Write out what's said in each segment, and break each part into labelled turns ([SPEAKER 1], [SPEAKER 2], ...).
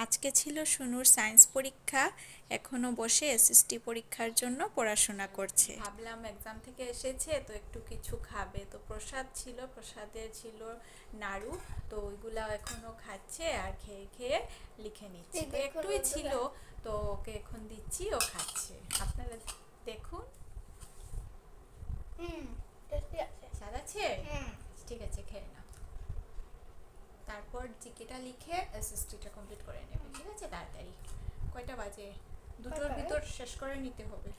[SPEAKER 1] আজকে ছিল শুনুর সায়েন্স পরীক্ষা। এখনো বসে এসএসটি পরীক্ষার জন্য পড়াশোনা করছে। ভাবলাম এক্সাম থেকে এসেছে তো একটু কিছু খাবে, তো প্রসাদ ছিল, প্রসাদে ছিল নাড়ু, তো ওইগুলা এখনো খাচ্ছে আর খেয়ে খেয়ে লিখে নিচ্ছে। তো একটুই ছিল, তো ওকে এখন দিচ্ছি, ও খাচ্ছে। আপনারা দেখুন। স্বাদ আছে? ঠিক আছে, খেয়ে নাও। তারপর জিকেটা লিখে এসএসটিটা কমপ্লিট করে নেবে, ঠিক আছে? তাড়াতাড়ি। কয়টা বাজে? দুটোর ভিতর শেষ করে নিতে হবে।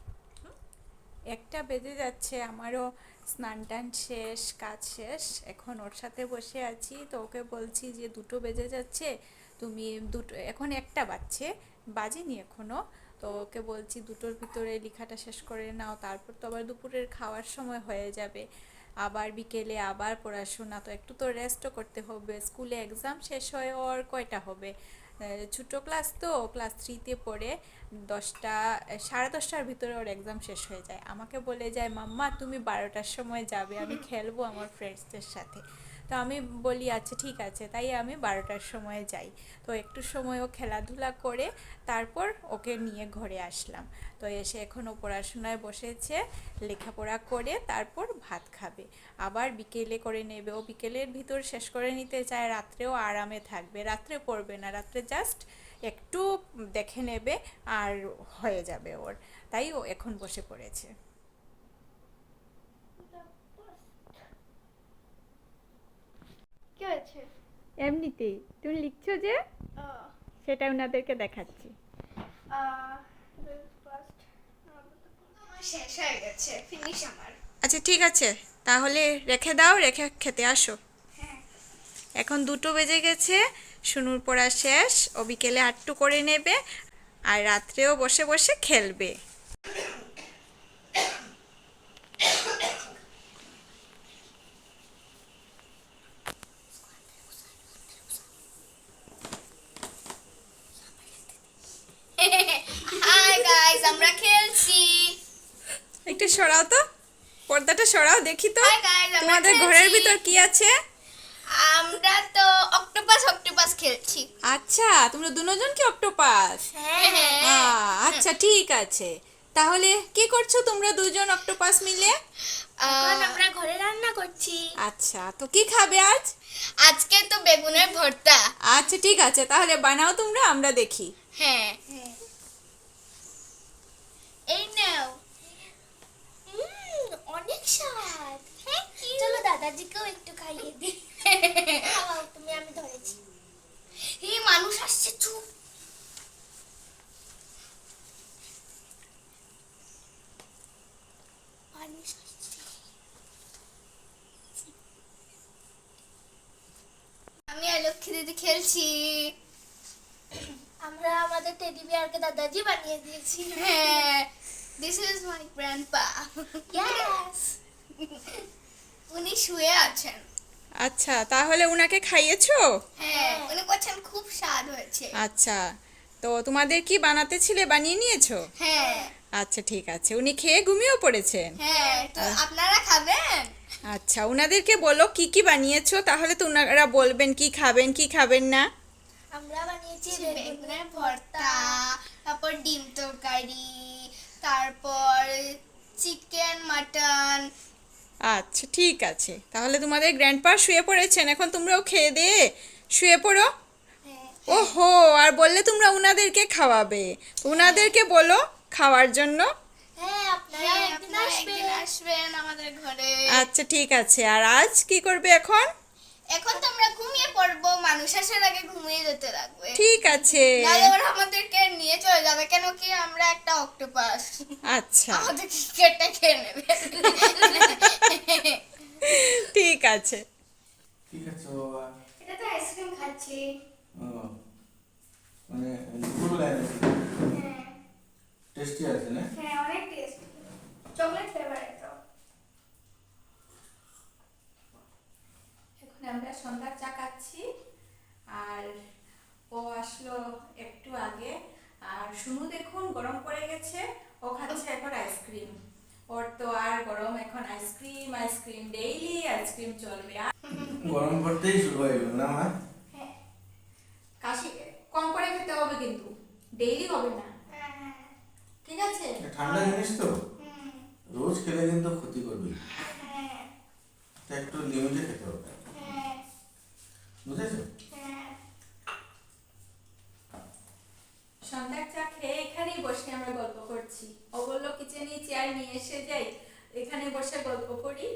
[SPEAKER 1] একটা বেজে যাচ্ছে, আমারও স্নান টান শেষ, কাজ শেষ। এখন ওর সাথে বসে আছি, তো ওকে বলছি যে দুটো বেজে যাচ্ছে, তুমি দুটো, এখন একটা বাজেনি এখনো, তো ওকে বলছি দুটোর ভিতরে লেখাটা শেষ করে নাও, তারপর তো আবার দুপুরের খাওয়ার সময় হয়ে যাবে, আবার বিকেলে আবার পড়াশোনা, তো একটু তো রেস্টও করতে হবে। স্কুলে এক্সাম শেষ হয়ে ওর কয়টা হবে? ছোটো ক্লাস, তো ক্লাস 3-তে পড়ে, 10টা, 10:30টার ভিতরে ওর এক্সাম শেষ হয়ে যায়। আমাকে বলে যায়, মাম্মা তুমি 12টার সময় যাবে, আমি খেলবো আমার ফ্রেন্ডসদের সাথে। তো আমি বলি আচ্ছা ঠিক আছে, তাই আমি 12টার সময় যাই। তো একটু সময় ও খেলাধুলা করে তারপর ওকে নিয়ে ঘরে আসলাম। তো এসে এখনও পড়াশোনায় বসেছে, লেখাপড়া করে তারপর ভাত খাবে, আবার বিকেলে করে নেবে। ও বিকেলের ভিতর শেষ করে নিতে চায়, রাত্রেও আরামে থাকবে, রাত্রে পড়বে না, রাত্রে জাস্ট একটু দেখে নেবে আর হয়ে যাবে ওর। তাই ও এখন বসে পড়েছে।
[SPEAKER 2] কি হয়েছে?
[SPEAKER 1] এমনিতেই তুমি লিখছো যে, সেটা ওনাদেরকে দেখাচ্ছি।
[SPEAKER 2] শেষ হয়ে গেছে, ফিনিশ আমার।
[SPEAKER 1] আচ্ছা ঠিক আছে, তাহলে রেখে দাও, রেখে খেতে আসো।
[SPEAKER 2] হ্যাঁ।
[SPEAKER 1] এখন 2টো বেজে গেছে, শুনুর পড়া শেষ, ও বিকেলে আটটু করে নেবে আর রাত্রেও বসে বসে খেলবে।
[SPEAKER 2] হাই গাইস, আমরা খেলছি।
[SPEAKER 1] একটু সরাও তো, পর্দাটা সরাও দেখি তো।
[SPEAKER 2] Hi guys, আমরা
[SPEAKER 1] তোমাদের
[SPEAKER 2] খেলছি।
[SPEAKER 1] ঘরের ভিতর কি আছে?
[SPEAKER 2] আমরা তো অক্টোপাস অক্টোপাস খেলছি।
[SPEAKER 1] আচ্ছা, তোমরা দুজন কি অক্টোপাস? আচ্ছা ঠিক আছে, তাহলে কি করছো তোমরা দুজন অক্টোপাস মিলে?
[SPEAKER 2] এখন আমরা ঘরে রান্না করছি।
[SPEAKER 1] আচ্ছা, তো কি খাবে আজ?
[SPEAKER 2] আজকে তো বেগুনের ভর্তা।
[SPEAKER 1] আচ্ছা ঠিক আছে, তাহলে বানাও তোমরা, আমরা দেখি।
[SPEAKER 2] হ্যাঁ। এই নাও। অনেক স্বাদ। চলো দাদাজিকেও একটু খাইয়ে দিই। খাওয়াও তুমি, আমি ধরেছি। এই মানুষ আসছে, চুপ। মানুষ আসছে। আমি আর লক্ষ্মী দিদি খেলছি। আমরা আমাদের টেডি বিয়ারকে দাদাজি বানিয়ে দিয়েছি। হ্যাঁ, this is my grandpa. Yes. উনি শুয়ে আছেন।
[SPEAKER 1] আচ্ছা, তাহলে উনাকে খাইয়েছো?
[SPEAKER 2] হ্যাঁ, উনি বলছেন খুব স্বাদ হয়েছে।
[SPEAKER 1] আচ্ছা, তো তোমাদের কি বানাতে ছিলে, বানিয়ে নিয়েছো?
[SPEAKER 2] হ্যাঁ।
[SPEAKER 1] আচ্ছা ঠিক আছে, উনি খেয়ে ঘুমিয়েও পড়েছেন?
[SPEAKER 2] হ্যাঁ, তো আপনারা খাবেন?
[SPEAKER 1] আচ্ছা, উনাদেরকে বলো কি কি বানিয়েছো, তাহলে তো উনারা বলবেন কি খাবেন কি খাবেন না।
[SPEAKER 2] আমরা বানিয়েছি বেগুনের ভর্তা, তারপর ডিম তরকারি, তারপর চিকেন মাটন।
[SPEAKER 1] আচ্ছা ঠিক আছে, তাহলে তোমাদের গ্র্যান্ডপা শুয়ে পড়েছেন, এখন তোমরাও খেয়ে দিয়ে শুয়ে পড়ো। ওহো, আর বললে তোমরা উনাদেরকে খাওয়াবে, উনাদেরকে বলো খাওয়ার জন্য।
[SPEAKER 2] হ্যাঁ, আপনারা একদিন আসবেন আমাদের ঘরে।
[SPEAKER 1] আচ্ছা ঠিক আছে, আর আজ কি করবে এখন?
[SPEAKER 2] এখন তো আমরা ঘুমিয়ে পড়বো, মানুষ আসার আগে ঘুমিয়ে যেতে লাগবে।
[SPEAKER 1] ঠিক আছে।
[SPEAKER 2] নাহলে ওরা আমাদেরকে নিয়ে চলে যাবে, কেন কি আমরা একটা অক্টোপাস।
[SPEAKER 1] আচ্ছা
[SPEAKER 2] আমাদের কেটে খেয়ে নেবে।
[SPEAKER 1] ঠিক আছে।
[SPEAKER 3] কি খাচ্ছ বাবা?
[SPEAKER 2] এটা তো আইসক্রিম খাচ্ছি।
[SPEAKER 3] ও, মানে দুপুরবেলায় এনেছি।
[SPEAKER 2] হ্যাঁ।
[SPEAKER 3] টেস্টি আছে না?
[SPEAKER 2] হ্যাঁ, অনেক টেস্টি। চকলেট ফ্লেভার এটা।
[SPEAKER 1] এখন আমরা সন্ধ্যার চা খাচ্ছি, আর ও আসলো একটু আগে, আর শুনু দেখুন গরম পড়ে গেছে, ও খাচ্ছে এখন আইসক্রিম। ওর তো আর গরম, এখন আইসক্রিম আইসক্রিম, ডেইলি আইসক্রিম চলবে। আর
[SPEAKER 3] গরম পড়তেই শুরু হয়ে গেল না মা?
[SPEAKER 1] কাশি কম করে খেতে ডেইলি হবে না, ঠিক আছে?
[SPEAKER 3] ঠান্ডা জিনিস তো,
[SPEAKER 2] হুম,
[SPEAKER 3] রোজ খেলে কিন্তু ক্ষতি করবে,
[SPEAKER 2] হ্যাঁ,
[SPEAKER 3] তা একটু লিমিটে খেতে হবে,
[SPEAKER 2] হ্যাঁ,
[SPEAKER 3] বুঝেছো?
[SPEAKER 2] হ্যাঁ।
[SPEAKER 1] সন্ধ্যার চা খেয়ে এখানেই বসে আমরা গল্প করছি। ও বললো কিচেনে চেয়ার নিয়ে এসে যাই, এখানে বসে গল্প করি।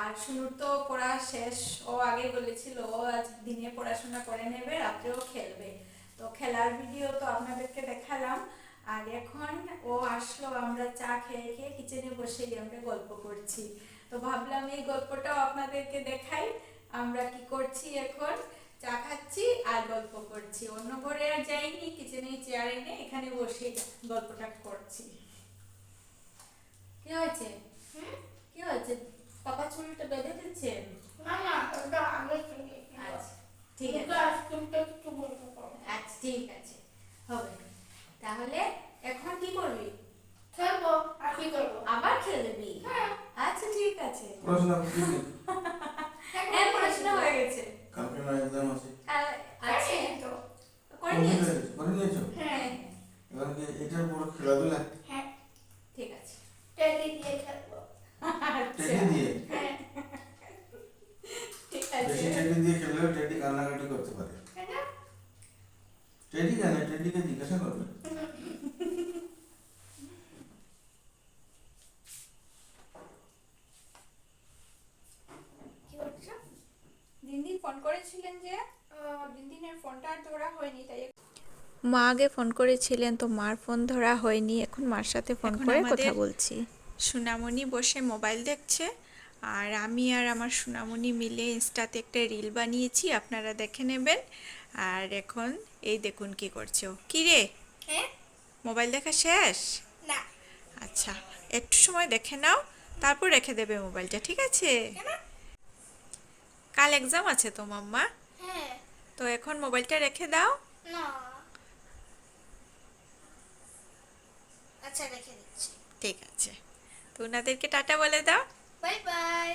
[SPEAKER 1] আর শুনুর তো পড়া শেষ, ও আগে বলেছিল ও আজ দিনে পড়াশোনা করে নেবে, রাত্রেও খেলবে। তো খেলার ভিডিও তো আপনাদেরকে দেখালাম। আর এখন ও আসলো, আমরা চা খেয়ে খেয়ে কিচেনে বসেই আমরা গল্প করছি। তো ভাবলাম এই গল্পটাও আপনাদেরকে দেখাই, আমরা কি করছি এখন। চা খাচ্ছি আর গল্প করছি, অন্য ঘরে আর যাইনি, কিচেনে চেয়ার এনে এখানে বসে গল্পটা করছি। কি হয়েছে? কি হয়েছে? পাপা চুলটা বেঁধে দিচ্ছে?
[SPEAKER 2] না না, ওটা আগে থেকে।
[SPEAKER 1] আচ্ছা ঠিক
[SPEAKER 2] ওটা
[SPEAKER 1] আছে,
[SPEAKER 2] আইসক্রিমটা একটু বলতে পারো।
[SPEAKER 1] আচ্ছা ঠিক আছে, হবে। তাহলে এখন কি করবি?
[SPEAKER 2] খেলবো আর কি করবো?
[SPEAKER 1] আবার খেলবি?
[SPEAKER 2] হ্যাঁ।
[SPEAKER 1] আচ্ছা ঠিক আছে।
[SPEAKER 3] পড়াশোনা করতে নেই,
[SPEAKER 1] হ্যাঁ পড়াশোনা হয়ে গেছে।
[SPEAKER 3] কালকে না এক্সাম আছে,
[SPEAKER 1] আছে
[SPEAKER 2] তো।
[SPEAKER 1] করে নিয়েছি।
[SPEAKER 3] করে নিয়েছো?
[SPEAKER 1] হ্যাঁ
[SPEAKER 3] এবার কি এটার বড় খেলাধুলা?
[SPEAKER 2] হ্যাঁ,
[SPEAKER 1] ঠিক আছে।
[SPEAKER 2] টেডি দিয়ে খেলবো।
[SPEAKER 3] টেডি দিয়ে?
[SPEAKER 2] হ্যাঁ,
[SPEAKER 1] ঠিক আছে।
[SPEAKER 3] বেশি টেডি দিয়ে খেললেও টেডি কান্নাকাটি করতে পারে।
[SPEAKER 2] তাই না?
[SPEAKER 3] টেডি কেন? টেডিকে জিজ্ঞাসা করবে।
[SPEAKER 2] কি করছো?
[SPEAKER 1] দিন ফোন করেছিলেন যে, দিনের ফোনটা আর ধরা হয়নি, তাই মা আগে ফোন করেছিলেন, তো মার ফোন ধরা হয়নি, এখন মার সাথে ফোন করে কথা বলছি। সোনামণি বসে মোবাইল দেখছে, আর আমি আর আমার সোনামণি মিলে ইনস্টাতে একটা রিল বানিয়েছি, আপনারা দেখে নেবেন। আর এখন এই দেখুন কি করছো। কি রে,
[SPEAKER 2] হ্যাঁ?
[SPEAKER 1] মোবাইল দেখা শেষ?
[SPEAKER 2] না।
[SPEAKER 1] আচ্ছা একটু সময় দেখে নাও, তারপর রেখে দেবে মোবাইলটা, ঠিক আছে?
[SPEAKER 2] কেন?
[SPEAKER 1] কাল এক্সাম আছে তো মাম্মা,
[SPEAKER 2] হ্যাঁ।
[SPEAKER 1] তো এখন মোবাইলটা রেখে দাও।
[SPEAKER 2] না। আচ্ছা রেখে দিচ্ছি।
[SPEAKER 1] ঠিক আছে, তো ওনাদেরকে টাটা বলে দাও।
[SPEAKER 2] Bye bye.